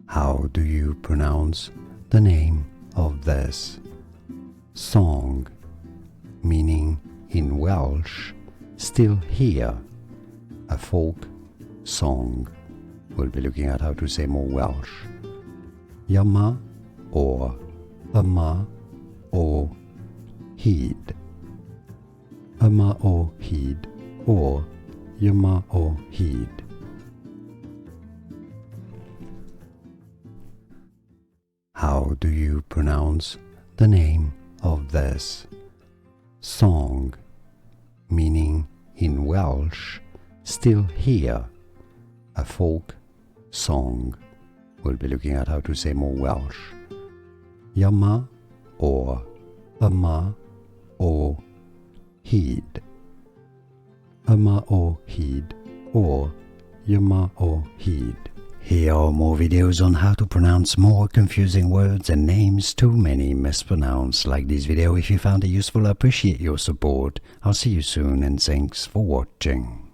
How do you pronounce the name of this song? Meaning in Welsh, still here, a folk song. We'll be looking at how to say more Welsh. Yma or yma or hyd. Yma or hyd or yma or hyd. How do you pronounce the name of this song? Meaning in Welsh, still here, a folk song. We'll be looking at how to say more Welsh. Yma or yma or hyd. Yma or hyd or yma or hyd. Here are more videos on how to pronounce more confusing words and names too many mispronounced. Like this video if you found it useful. I appreciate your support. I'll see you soon and thanks for watching.